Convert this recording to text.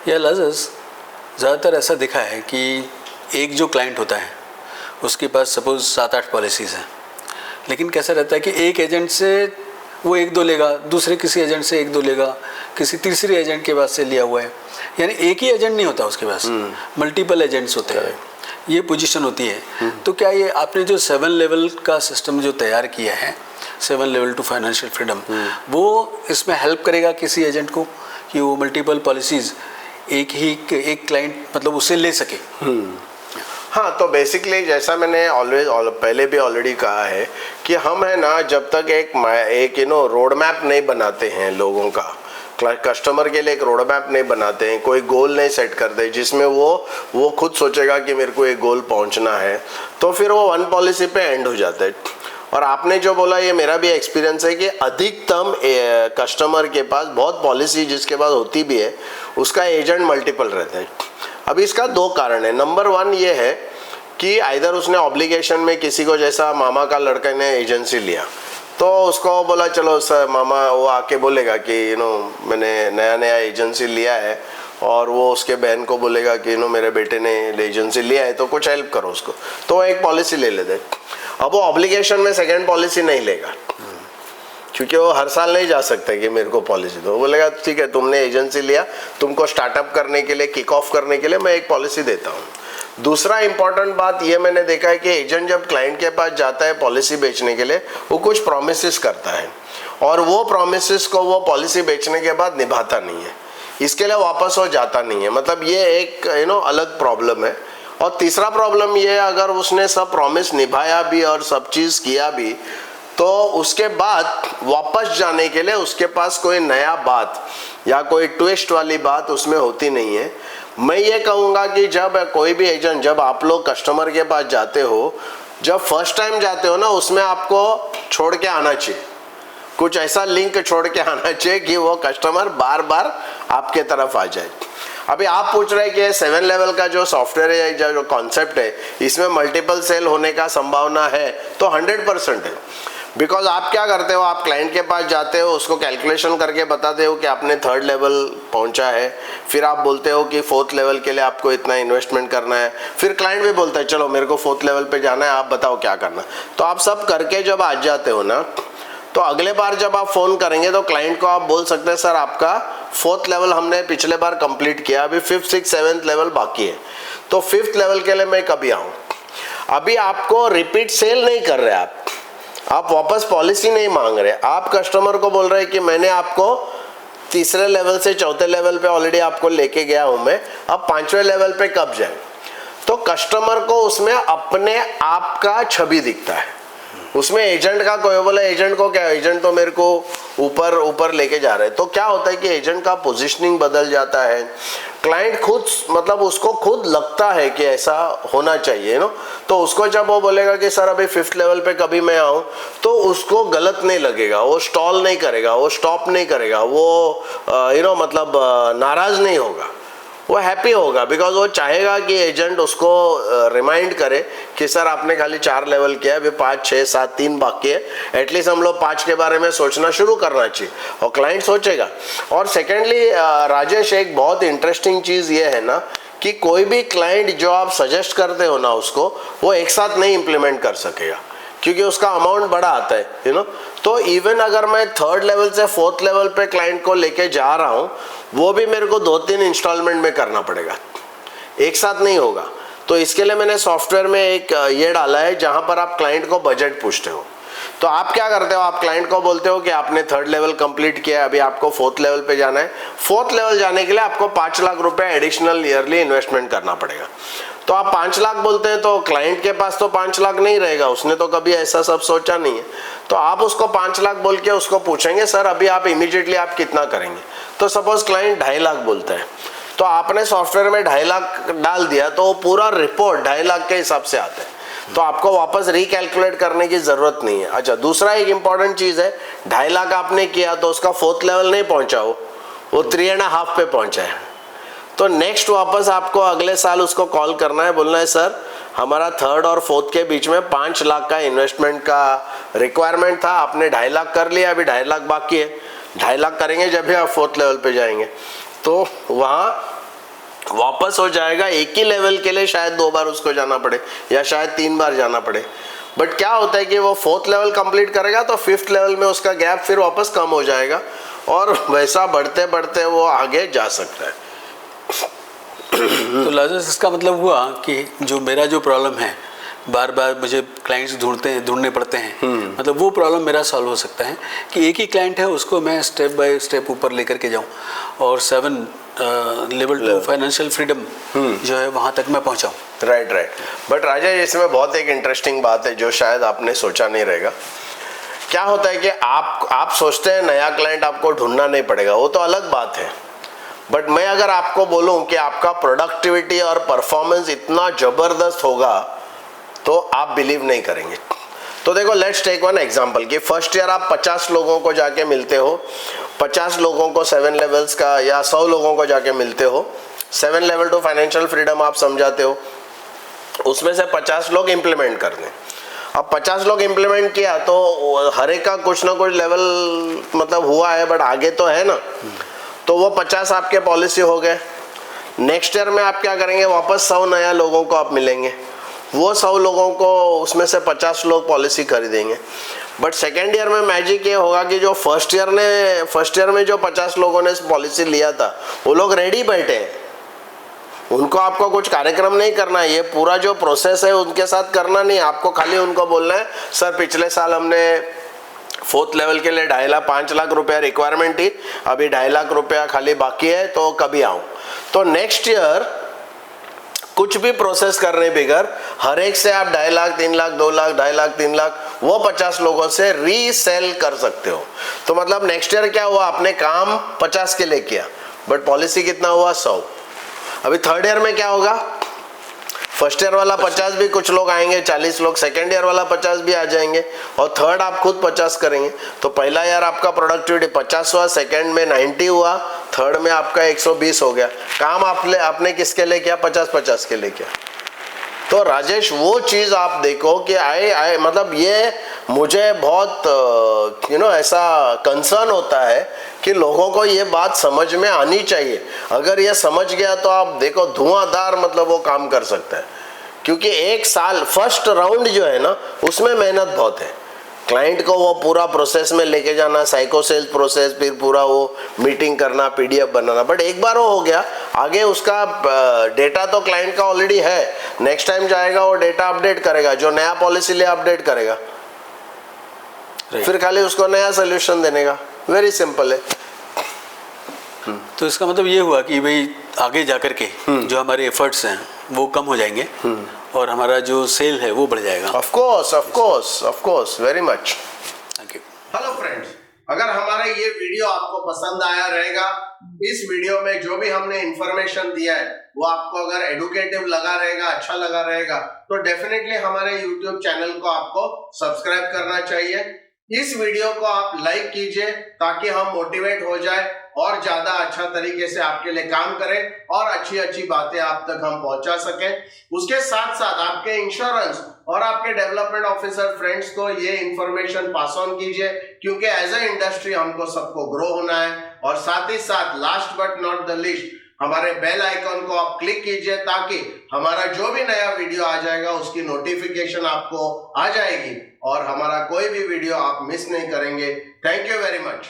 या लजस ज़्यादातर ऐसा दिखा है कि एक जो क्लाइंट होता है उसके पास सपोज़ 7-8 पॉलिसीज़ हैं, लेकिन कैसा रहता है कि एक एजेंट से वो 1-2 लेगा, दूसरे किसी एजेंट से 1-2 लेगा, किसी तीसरे एजेंट के पास से लिया हुआ है, यानी एक ही एजेंट नहीं होता उसके पास, मल्टीपल एजेंट्स होते हैं, ये पोजीशन होती है। तो क्या ये आपने जो 7 लेवल का सिस्टम जो तैयार किया है, 7 लेवल टू फाइनेंशियल फ्रीडम, वो इसमें हेल्प करेगा किसी एजेंट को कि वो मल्टीपल पॉलिसीज़ एक क्लाइंट मतलब उसे ले सके? हाँ, तो बेसिकली जैसा मैंने पहले भी ऑलरेडी कहा है कि हम है ना, जब तक एक रोड मैप नहीं बनाते हैं लोगों का, कस्टमर के लिए एक रोड मैप नहीं बनाते हैं, कोई गोल नहीं सेट करते जिसमें वो खुद सोचेगा कि मेरे को एक गोल पहुंचना है, तो फिर वो 1 पॉलिसी पे एंड हो जाता है। और आपने जो बोला ये मेरा भी एक्सपीरियंस है कि अधिकतम कस्टमर के पास बहुत पॉलिसी जिसके पास होती भी है उसका एजेंट मल्टीपल रहता है। अभी इसका 2 कारण है। नंबर 1 ये है कि आइदर उसने ऑब्लिगेशन में किसी को, जैसा मामा का लड़का ने एजेंसी लिया तो उसको बोला चलो सर, मामा वो आके बोलेगा कि मैंने नया एजेंसी लिया है, और वो उसके बहन को बोलेगा कि मेरे बेटे ने एजेंसी लिया है तो कुछ हेल्प करो उसको, तो वो एक पॉलिसी ले लेते। अब वो ऑब्लिगेशन में सेकेंड पॉलिसी नहीं लेगा क्योंकि वो हर साल नहीं जा सकता कि मेरे को पॉलिसी दो। वो बोलेगा ठीक है, तुमने एजेंसी लिया, तुमको स्टार्टअप करने के लिए, किक ऑफ करने के लिए मैं एक पॉलिसी देता हूँ। दूसरा इंपॉर्टेंट बात ये मैंने देखा है कि एजेंट जब क्लाइंट के पास जाता है पॉलिसी बेचने के लिए, वो कुछ प्रोमिसेस करता है और वो प्रोमिसेस को वो पॉलिसी बेचने के बाद निभाता नहीं है, इसके लिए वापस वो जाता नहीं है। मतलब ये एक अलग प्रॉब्लम है। और तीसरा प्रॉब्लम ये है, अगर उसने सब प्रॉमिस निभाया भी और सब चीज़ किया भी, तो उसके बाद वापस जाने के लिए उसके पास कोई नया बात या कोई ट्विस्ट वाली बात उसमें होती नहीं है। मैं ये कहूँगा कि जब कोई भी एजेंट, जब आप लोग कस्टमर के पास जाते हो, जब फर्स्ट टाइम जाते हो ना, उसमें आपको छोड़ के आना चाहिए, कुछ ऐसा लिंक छोड़ के आना चाहिए कि वो कस्टमर बार बार आपके तरफ आ जाए। अभी आप पूछ रहे हैं कि 7 लेवल का जो सॉफ्टवेयर है, जो कॉन्सेप्ट है, इसमें मल्टीपल सेल होने का संभावना है, तो 100% है। बिकॉज आप क्या करते हो, आप क्लाइंट के पास जाते हो, उसको कैलकुलेशन करके बताते हो कि आपने 3rd लेवल पहुंचा है, फिर आप बोलते हो कि 4th लेवल के लिए आपको इतना इन्वेस्टमेंट करना है, फिर क्लाइंट भी बोलता है चलो मेरे को 4th लेवल पे जाना है, आप बताओ क्या करना। तो आप सब करके जब आ जाते हो ना, तो अगले बार जब आप फ़ोन करेंगे तो क्लाइंट को आप बोल सकते हैं सर आपका 4th लेवल हमने पिछले बार कंप्लीट किया, अभी 5th 6th 7th लेवल बाकी है, तो 5th लेवल के लिए मैं कभी आऊँ। अभी आपको रिपीट सेल नहीं कर रहे, आप वापस पॉलिसी नहीं मांग रहे, आप कस्टमर को बोल रहे हैं कि मैंने आपको 3रे लेवल से 4थे लेवल पे ऑलरेडी आपको लेके गया हूँ मैं, अब 5वें लेवल पे कब जाए। तो कस्टमर को उसमें अपने आप का छवि दिखता है, उसमें एजेंट का कोई बोला एजेंट को क्या, एजेंट तो मेरे को ऊपर ऊपर लेके जा रहे हैं। तो क्या होता है कि एजेंट का पोजीशनिंग बदल जाता है, क्लाइंट खुद मतलब उसको खुद लगता है कि ऐसा होना चाहिए तो उसको जब वो बोलेगा कि सर अभी 5th लेवल पे कभी मैं आऊँ, तो उसको गलत नहीं लगेगा, वो स्टॉल नहीं करेगा, वो स्टॉप नहीं करेगा, वो मतलब नाराज नहीं होगा, वो हैप्पी होगा। बिकॉज वो चाहेगा कि एजेंट उसको रिमाइंड करे कि सर आपने खाली 4 लेवल किया है, अभी 5 6 7 3 बाकी है, एटलीस्ट हम लोग 5 के बारे में सोचना शुरू करना चाहिए, और क्लाइंट सोचेगा। और सेकेंडली राजेश, एक बहुत इंटरेस्टिंग चीज़ ये है ना कि कोई भी क्लाइंट जो आप सजेस्ट करते हो ना उसको, वो एक साथ नहीं इम्प्लीमेंट कर सकेगा क्योंकि उसका अमाउंट बड़ा आता है तो इवन अगर मैं 3rd लेवल से 4th लेवल पे क्लाइंट को लेके जा रहा हूँ, वो भी मेरे को 2-3 इंस्टॉलमेंट में करना पड़ेगा, एक साथ नहीं होगा। तो इसके लिए मैंने सॉफ्टवेयर में एक ये डाला है जहाँ पर आप क्लाइंट को बजट पूछते हो। तो आप क्या करते हो, आप क्लाइंट को बोलते हो कि आपने 3rd लेवल कंप्लीट किया है, अभी आपको 4th लेवल पे जाना है, 4th लेवल जाने के लिए आपको 5 लाख रुपए एडिशनल ईयरली इन्वेस्टमेंट करना पड़ेगा। तो आप 5 लाख बोलते हैं तो क्लाइंट के पास तो 5 लाख नहीं रहेगा, उसने तो कभी ऐसा सब सोचा नहीं है। तो आप उसको 5 लाख बोल के उसको पूछेंगे सर अभी आप इमीडिएटली आप कितना करेंगे। तो सपोज क्लाइंट 2.5 लाख बोलता है, तो आपने सॉफ्टवेयर में 2.5 लाख डाल दिया तो वो पूरा रिपोर्ट 2.5 लाख के हिसाब से आता है, तो आपको वापस रिकैलकुलेट करने की जरूरत नहीं है। अच्छा, दूसरा एक इंपॉर्टेंट चीज है, 2.5 लाख आपने किया तो उसका 4th लेवल नहीं पहुंचा, वो 3.5 पे पहुंचा है, तो नेक्स्ट वापस आपको अगले साल उसको कॉल करना है, बोलना है सर हमारा 3rd और 4th के बीच में 5 लाख का इन्वेस्टमेंट का रिक्वायरमेंट था, आपने 2.5 लाख कर लिया, अभी 2.5 लाख बाकी है, 2.5 लाख करेंगे जब भी आप 4th लेवल पे जाएंगे। तो वहाँ वापस हो जाएगा। एक ही लेवल के लिए शायद 2 बार उसको जाना पड़े या शायद 3 बार जाना पड़े, बट क्या होता है कि वो 4th लेवल कंप्लीट करेगा तो 5th लेवल में उसका गैप फिर वापस कम हो जाएगा और वैसा बढ़ते बढ़ते वो आगे जा सकता है। तो लाजरस इसका मतलब हुआ कि जो मेरा जो प्रॉब्लम है, बार बार मुझे क्लाइंट्स ढूंढने पड़ते हैं, मतलब वो प्रॉब्लम मेरा सॉल्व हो सकता है कि एक ही क्लाइंट है, उसको मैं स्टेप बाय स्टेप ऊपर लेकर के जाऊं और 7 लेवल 2 फाइनेंशियल फ्रीडम जो है वहां तक मैं पहुंचाऊं। राइट। बट राजेश, इसमें बहुत एक इंटरेस्टिंग बात है जो शायद आपने सोचा नहीं रहेगा। क्या होता है कि आप सोचते हैं नया क्लाइंट आपको ढूंढना नहीं पड़ेगा, वो तो अलग बात है, बट मैं अगर आपको बोलूं कि आपका प्रोडक्टिविटी और परफॉर्मेंस इतना जबरदस्त होगा तो आप बिलीव नहीं करेंगे। तो देखो, लेट्स टेक वन एग्जांपल कि फर्स्ट ईयर आप 50 लोगों को जाके मिलते हो, 50 लोगों को 7 लेवल्स का या 100 लोगों को जाके मिलते हो, 7 लेवल टू फाइनेंशियल फ्रीडम आप समझाते हो, उसमें से 50 लोग इंप्लीमेंट कर दें। अब 50 लोग इंप्लीमेंट किया तो हर एक का कुछ ना कुछ लेवल मतलब हुआ है, बट आगे तो है ना, तो वो 50 आपके पॉलिसी हो गए। नेक्स्ट ईयर में आप क्या करेंगे, वापस 100 नया लोगों को आप मिलेंगे, वो 100 लोगों को उसमें से 50 लोग पॉलिसी खरीदेंगे। बट सेकेंड ईयर में मैजिक ये होगा कि जो फर्स्ट ईयर में जो 50 लोगों ने पॉलिसी लिया था वो लोग रेडी बैठे हैं, उनको आपको कुछ कार्यक्रम नहीं करना है, ये पूरा जो प्रोसेस है उनके साथ करना नहीं, आपको खाली उनको बोलना है सर पिछले साल हमने 4th लेवल के लिए 5 लाख रुपया रिक्वायरमेंट थी, अभी 2.5 लाख रुपया खाली बाकी है, तो कभी आऊं। तो नेक्स्ट ईयर कुछ भी प्रोसेस करने बगैर हर एक से आप 2.5 लाख 3 लाख 2 लाख 2.5 लाख 3 लाख वो 50 लोगों से रीसेल कर सकते हो। तो मतलब नेक्स्ट ईयर क्या हुआ, आपने काम 50 के लिए किया बट पॉलिसी कितना हुआ, 100। अभी थर्ड ईयर में क्या होगा, फर्स्ट ईयर वाला 50 भी कुछ लोग आएंगे, 40 लोग, सेकेंड ईयर वाला 50 भी आ जाएंगे और थर्ड आप खुद 50 करेंगे। तो पहला ईयर आपका प्रोडक्टिविटी 50 हुआ, सेकेंड में 90 हुआ, थर्ड में आपका 120 हो गया। काम आपने किसके लिए किया, 50-50 के लिए किया। तो राजेश वो चीज आप देखो कि मतलब ये मुझे बहुत ऐसा कंसर्न होता है कि लोगों को ये बात समझ में आनी चाहिए। अगर ये समझ गया तो आप देखो धुआंधार मतलब वो काम कर सकता है, क्योंकि 1 साल फर्स्ट राउंड जो है ना उसमें मेहनत बहुत है। क्लाइंट को वो पूरा प्रोसेस में लेके जाना, साइको सेल्स प्रोसेस, फिर पूरा वो मीटिंग करना, PDF बनाना, बट एक बार वो हो गया, आगे उसका डेटा तो क्लाइंट का ऑलरेडी है, नेक्स्ट टाइम जाएगा वो डेटा अपडेट करेगा, जो नया पॉलिसी ले अपडेट करेगा, फिर खाली उसको नया सोल्यूशन देने का, वेरी सिंपल है। तो इसका मतलब ये हुआ कि भाई आगे जाकर के जो हमारे एफर्ट्स हैं वो कम हो जाएंगे और हमारा जो सेल है वो बढ़ जाएगा। Of course, very much. Thank you. Hello friends, अगर हमारा ये वीडियो आपको पसंद आया रहेगा, इस वीडियो में जो भी हमने इंफॉर्मेशन दिया है वो आपको अगर एडुकेटिव लगा रहेगा, अच्छा लगा रहेगा, तो डेफिनेटली हमारे YouTube चैनल को आपको सब्सक्राइब करना चाहिए। इस वीडियो को आप लाइक कीजिए ताकि हम मोटिवेट हो जाए और ज्यादा अच्छा तरीके से आपके लिए काम करें और अच्छी अच्छी बातें आप तक हम पहुंचा सकें। उसके साथ साथ आपके इंश्योरेंस और आपके डेवलपमेंट ऑफिसर फ्रेंड्स को ये इंफॉर्मेशन पास ऑन कीजिए, क्योंकि एज ए इंडस्ट्री हमको सबको ग्रो होना है। और साथ ही साथ last but not the least, हमारे बेल आइकन को आप क्लिक कीजिए ताकि हमारा जो भी नया वीडियो आ जाएगा उसकी नोटिफिकेशन आपको आ जाएगी और हमारा कोई भी वीडियो आप मिस नहीं करेंगे। Thank you very much.